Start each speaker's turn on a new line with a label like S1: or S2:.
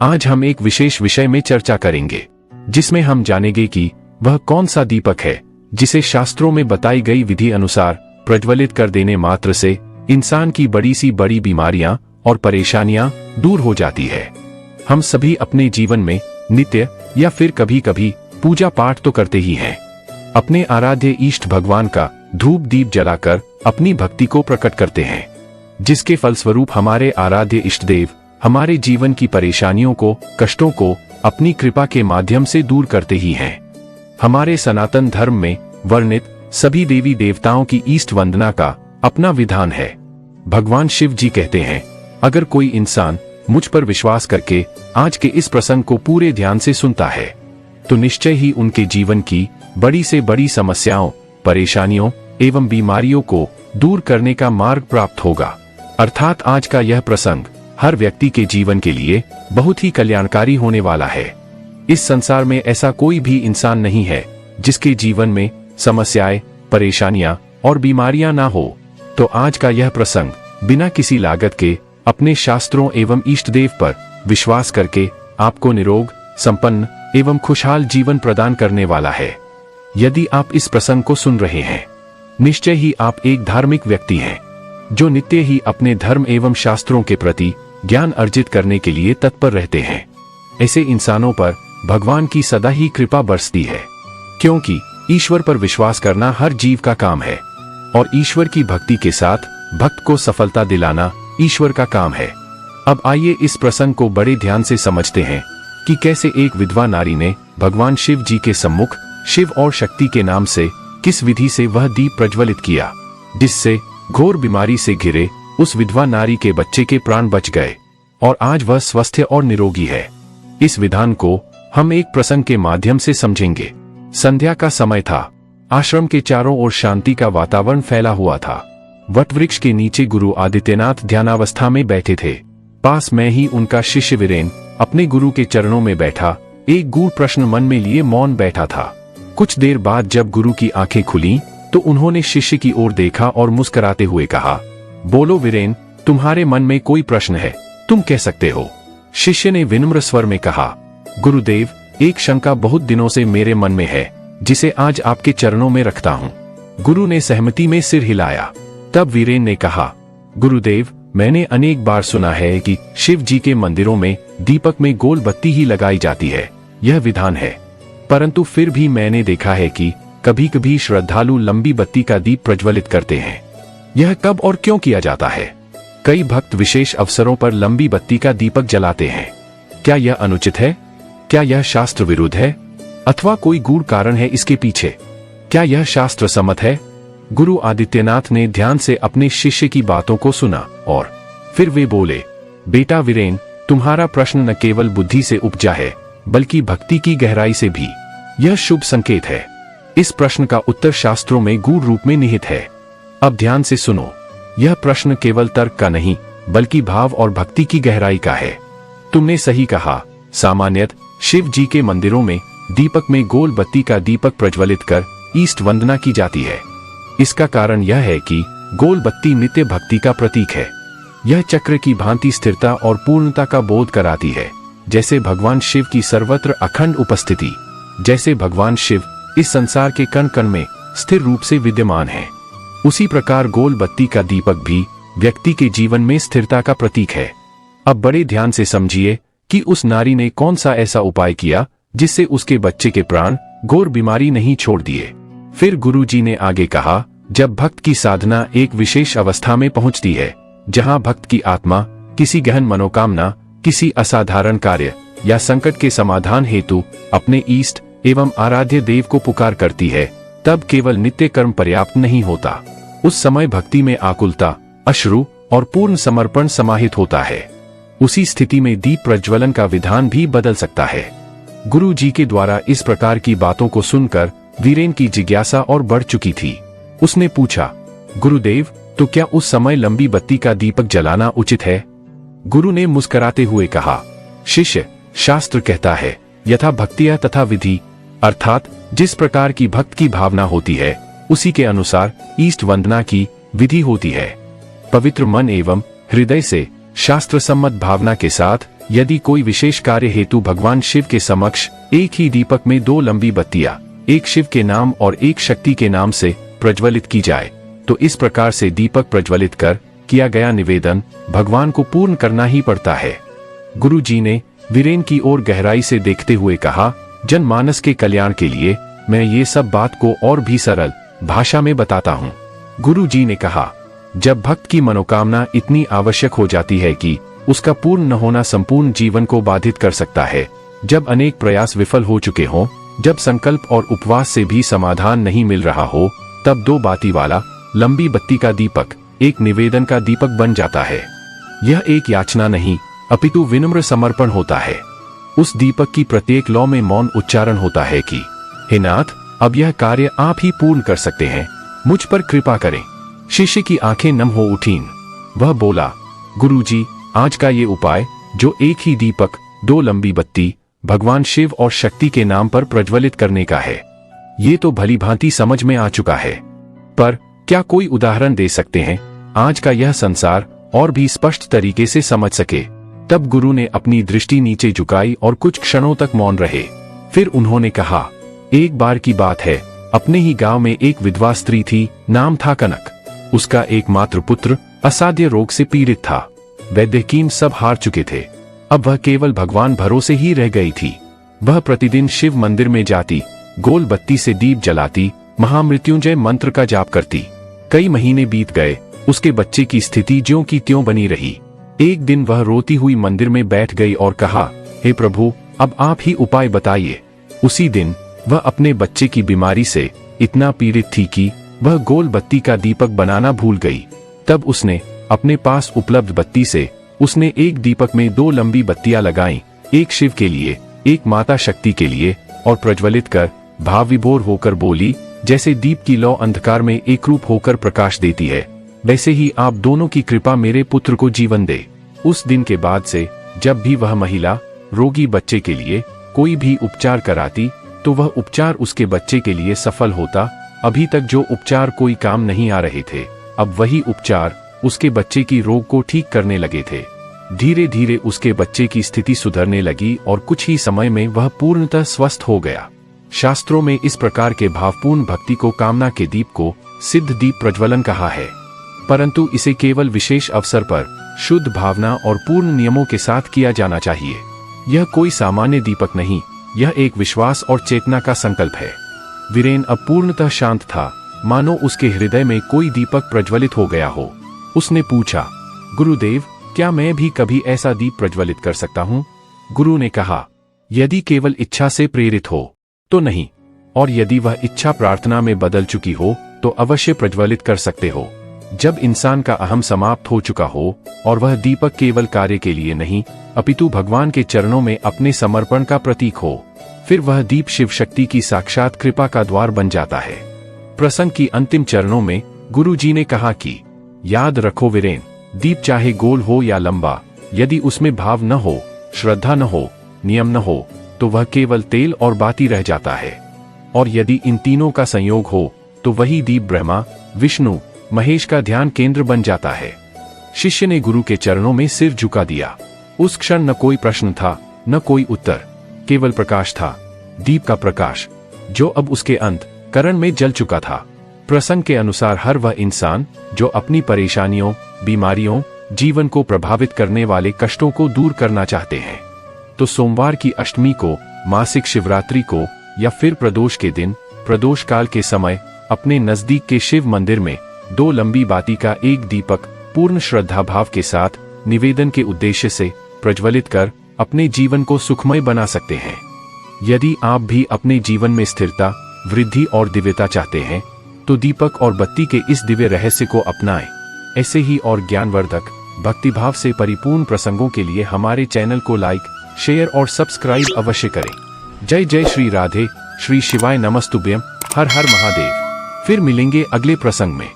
S1: आज हम एक विशेष विषय में चर्चा करेंगे, जिसमें हम जानेंगे कि वह कौन सा दीपक है जिसे शास्त्रों में बताई गई विधि अनुसार प्रज्वलित कर देने मात्र से इंसान की बड़ी सी बड़ी बीमारियां और परेशानियां दूर हो जाती है। हम सभी अपने जीवन में नित्य या फिर कभी कभी पूजा पाठ तो करते ही हैं। अपने आराध्य इष्ट भगवान का धूप दीप जलाकर अपनी भक्ति को प्रकट करते हैं, जिसके फलस्वरूप हमारे आराध्य इष्ट देव हमारे जीवन की परेशानियों को, कष्टों को अपनी कृपा के माध्यम से दूर करते ही हैं। हमारे सनातन धर्म में वर्णित सभी देवी देवताओं की ईष्ट वंदना का अपना विधान है। भगवान शिव जी कहते हैं, अगर कोई इंसान मुझ पर विश्वास करके आज के इस प्रसंग को पूरे ध्यान से सुनता है तो निश्चय ही उनके जीवन की बड़ी से बड़ी समस्याओं, परेशानियों एवं बीमारियों को दूर करने का मार्ग प्राप्त होगा। अर्थात आज का यह प्रसंग हर व्यक्ति के जीवन के लिए बहुत ही कल्याणकारी होने वाला है। इस संसार में ऐसा कोई भी इंसान नहीं है जिसके जीवन में समस्याएं, परेशानियां और बीमारियां ना हो। तो आज का यह प्रसंग बिना किसी लागत के अपने शास्त्रों एवं इष्ट देव पर विश्वास करके आपको निरोग, संपन्न एवं खुशहाल जीवन प्रदान करने वाला है। यदि आप इस प्रसंग को सुन रहे हैं, निश्चय ही आप एक धार्मिक व्यक्ति हैं जो नित्य ही अपने धर्म एवं शास्त्रों के प्रति ज्ञान अर्जित करने के लिए तत्पर रहते हैं। ऐसे इंसानों पर भगवान की सदा ही कृपा बरसती है, क्योंकि ईश्वर पर विश्वास करना हर जीव का काम है और ईश्वर की भक्ति के साथ भक्त को सफलता दिलाना ईश्वर का काम है। अब आइए इस प्रसंग को बड़े ध्यान से समझते हैं कि कैसे एक विधवा नारी ने भगवान शिव जी के सम्मुख शिव और शक्ति के नाम से किस विधि से वह दीप प्रज्वलित किया, जिससे घोर बीमारी से घिरे उस विधवा नारी के बच्चे के प्राण बच गए और आज वह स्वस्थ और निरोगी है। इस विधान को हम एक प्रसंग के माध्यम से समझेंगे। संध्या का समय था। आश्रम के चारों ओर शांति का वातावरण फैला हुआ था। वटवृक्ष के नीचे गुरु आदित्यनाथ ध्यानावस्था में बैठे थे। पास में ही उनका शिष्य वीरेन अपने गुरु के चरणों में बैठा एक गूढ़ प्रश्न मन में लिए मौन बैठा था। कुछ देर बाद जब गुरु की आंखें खुली तो उन्होंने शिष्य की ओर देखा और मुस्कुराते हुए कहा, बोलो वीरेन, तुम्हारे मन में कोई प्रश्न है, तुम कह सकते हो। शिष्य ने विनम्र स्वर में कहा, गुरुदेव, एक शंका बहुत दिनों से मेरे मन में है, जिसे आज आपके चरणों में रखता हूँ। गुरु ने सहमति में सिर हिलाया। तब वीरेन ने कहा, गुरुदेव, मैंने अनेक बार सुना है कि शिव जी के मंदिरों में दीपक में गोल बत्ती ही लगाई जाती है, यह विधान है। परंतु फिर भी मैंने देखा है कि कभी कभी श्रद्धालु लंबी बत्ती का दीप प्रज्वलित करते हैं। यह कब और क्यों किया जाता है? कई भक्त विशेष अवसरों पर लंबी बत्ती का दीपक जलाते हैं। क्या यह अनुचित है? क्या यह शास्त्र विरुद्ध है? अथवा कोई गूढ़ कारण है इसके पीछे? क्या यह शास्त्र सम्मत है? गुरु आदित्यनाथ ने ध्यान से अपने शिष्य की बातों को सुना और फिर वे बोले, बेटा वीरेन, तुम्हारा प्रश्न न केवल बुद्धि से उपजा है बल्कि भक्ति की गहराई से भी। यह शुभ संकेत है। इस प्रश्न का उत्तर शास्त्रों में गूढ़ रूप में निहित है। अब ध्यान से सुनो। यह प्रश्न केवल तर्क का नहीं बल्कि भाव और भक्ति की गहराई का है। तुमने सही कहा। सामान्यतः शिव जी के मंदिरों में दीपक में गोल बत्ती का दीपक प्रज्वलित कर ईष्ट वंदना की जाती है। इसका कारण यह है कि गोल बत्ती नित्य भक्ति का प्रतीक है। यह चक्र की भांति स्थिरता और पूर्णता का बोध कराती है, जैसे भगवान शिव की सर्वत्र अखंड उपस्थिति। जैसे भगवान शिव इस संसार के कण कण में स्थिर रूप से विद्यमान है, उसी प्रकार गोल बत्ती का दीपक भी व्यक्ति के जीवन में स्थिरता का प्रतीक है। अब बड़े ध्यान से समझिए कि उस नारी ने कौन सा ऐसा उपाय किया जिससे उसके बच्चे के प्राण घोर बीमारी नहीं छोड़ दिए। फिर गुरु जी ने आगे कहा, जब भक्त की साधना एक विशेष अवस्था में पहुंचती है, जहां भक्त की आत्मा किसी गहन मनोकामना, किसी असाधारण कार्य या संकट के समाधान हेतु अपने इष्ट एवं आराध्य देव को पुकार करती है, तब केवल नित्य कर्म पर्याप्त नहीं होता। उस समय भक्ति में आकुलता, अश्रु और पूर्ण समर्पण समाहित होता है। उसी स्थिति में दीप प्रज्वलन का विधान भी बदल सकता है। गुरु जी के द्वारा इस प्रकार की बातों को सुनकर वीरेन की जिज्ञासा और बढ़ चुकी थी। उसने पूछा, गुरुदेव, तो क्या उस समय लंबी बत्ती का दीपक जलाना उचित है? गुरु ने मुस्कुराते हुए कहा, शिष्य, शास्त्र कहता है, यथा भक्तिया तथा विधि, अर्थात जिस प्रकार की भक्त की भावना होती है उसी के अनुसार ईष्ट वंदना की विधि होती है। पवित्र मन एवं हृदय से शास्त्र सम्मत भावना के साथ यदि कोई विशेष कार्य हेतु भगवान शिव के समक्ष एक ही दीपक में 2 लंबी बत्तियां, एक शिव के नाम और एक शक्ति के नाम से प्रज्वलित की जाए, तो इस प्रकार से दीपक प्रज्वलित कर किया गया निवेदन भगवान को पूर्ण करना ही पड़ता है। गुरु जी ने वीरेन की ओर गहराई से देखते हुए कहा, जनमानस के कल्याण के लिए मैं ये सब बात को और भी सरल भाषा में बताता हूँ। गुरु जी ने कहा, जब भक्त की मनोकामना इतनी आवश्यक हो जाती है कि उसका पूर्ण न होना संपूर्ण जीवन को बाधित कर सकता है, जब अनेक प्रयास विफल हो चुके हों, जब संकल्प और उपवास से भी समाधान नहीं मिल रहा हो, तब 2 बाती वाला लंबी बत्ती का दीपक एक निवेदन का दीपक बन जाता है। यह एक याचना नहीं अपितु विनम्र समर्पण होता है। उस दीपक की प्रत्येक लौ में मौन उच्चारण होता है कि हे नाथ, अब यह कार्य आप ही पूर्ण कर सकते हैं, मुझ पर कृपा करें। शिष्य की आंखें नम हो उठीं। वह बोला, गुरुजी, आज का ये उपाय जो एक ही दीपक 2 लंबी बत्ती भगवान शिव और शक्ति के नाम पर प्रज्वलित करने का है, ये तो भली भांति समझ में आ चुका है, पर क्या कोई उदाहरण दे सकते हैं आज का यह संसार और भी स्पष्ट तरीके से समझ सके। तब गुरु ने अपनी दृष्टि नीचे झुकाई और कुछ क्षणों तक मौन रहे। फिर उन्होंने कहा, एक बार की बात है, अपने ही गांव में एक विधवा स्त्री थी, नाम था कनक। उसका एकमात्र पुत्र असाध्य रोग से पीड़ित था। वैद्यकीय सब हार चुके थे, अब वह केवल भगवान भरोसे ही रह गई थी। वह प्रतिदिन शिव मंदिर में जाती, गोल बत्ती से दीप जलाती, महामृत्युंजय मंत्र का जाप करती। कई महीने बीत गए, उसके बच्चे की स्थिति ज्यों की त्यों बनी रही। एक दिन वह रोती हुई मंदिर में बैठ गई और कहा, हे प्रभु, अब आप ही उपाय बताइए। उसी दिन वह अपने बच्चे की बीमारी से इतना पीड़ित थी कि वह गोल बत्ती का दीपक बनाना भूल गई। तब उसने अपने पास उपलब्ध बत्ती से उसने एक दीपक में 2 लंबी बत्तियां लगाईं, एक शिव के लिए, एक माता शक्ति के लिए, और प्रज्वलित कर भाव विभोर होकर बोली, जैसे दीप की लौ अंधकार में एकरूप होकर प्रकाश देती है, वैसे ही आप दोनों की कृपा मेरे पुत्र को जीवन दे। उस दिन के बाद से जब भी वह महिला रोगी बच्चे के लिए कोई भी उपचार कराती, तो वह उपचार उसके बच्चे के लिए सफल होता। अभी तक जो उपचार कोई काम नहीं आ रहे थे, अब वही उपचार उसके बच्चे की रोग को ठीक करने लगे थे। धीरे धीरे उसके बच्चे की स्थिति सुधरने लगी और कुछ ही समय में वह पूर्णतः स्वस्थ हो गया। शास्त्रों में इस प्रकार के भावपूर्ण भक्ति को कामना के दीप को सिद्ध दीप प्रज्वलन कहा है, परंतु इसे केवल विशेष अवसर पर शुद्ध भावना और पूर्ण नियमों के साथ किया जाना चाहिए। यह कोई सामान्य दीपक नहीं, यह एक विश्वास और चेतना का संकल्प है। वीरेन अब पूर्णतः शांत था, मानो उसके हृदय में कोई दीपक प्रज्वलित हो गया हो। उसने पूछा, गुरुदेव, क्या मैं भी कभी ऐसा दीप प्रज्वलित कर सकता हूँ? गुरु ने कहा, यदि केवल इच्छा से प्रेरित हो तो नहीं, और यदि वह इच्छा प्रार्थना में बदल चुकी हो तो अवश्य प्रज्वलित कर सकते हो। जब इंसान का अहम समाप्त हो चुका हो और वह दीपक केवल कार्य के लिए नहीं अपितु भगवान के चरणों में अपने समर्पण का प्रतीक हो, फिर वह दीप शिव शक्ति की साक्षात कृपा का द्वार बन जाता है। प्रसंग की अंतिम चरणों में गुरु जी ने कहा कि याद रखो वीरेन, दीप चाहे गोल हो या लंबा, यदि उसमें भाव न हो, श्रद्धा न हो, नियम न हो, तो वह केवल तेल और बाती रह जाता है। और यदि इन तीनों का संयोग हो तो वही दीप ब्रह्मा, विष्णु, महेश का ध्यान केंद्र बन जाता है। शिष्य ने गुरु के चरणों में सिर झुका दिया। उस क्षण न कोई प्रश्न था, न कोई उत्तर, केवल प्रकाश था, दीप का प्रकाश, जो अब उसके अंतःकरण में जल चुका था। प्रसंग के अनुसार हर वह इंसान जो अपनी परेशानियों, बीमारियों, जीवन को प्रभावित करने वाले कष्टों को दूर करना चाहते हैं, तो सोमवार की अष्टमी को, मासिक शिवरात्रि को या फिर प्रदोष के दिन, प्रदोष काल के समय अपने नजदीक के शिव मंदिर में 2 लंबी बाती का एक दीपक पूर्ण श्रद्धा भाव के साथ निवेदन के उद्देश्य से प्रज्वलित कर अपने जीवन को सुखमय बना सकते हैं। यदि आप भी अपने जीवन में स्थिरता, वृद्धि और दिव्यता चाहते हैं, तो दीपक और बत्ती के इस दिव्य रहस्य को अपनाएं। ऐसे ही और ज्ञानवर्धक, भक्तिभाव से परिपूर्ण प्रसंगों के लिए हमारे चैनल को लाइक, शेयर और सब्सक्राइब अवश्य करें। जय जय श्री राधे, श्री शिवाय नमस्तुभ्यम, हर हर महादेव। फिर मिलेंगे अगले प्रसंग में।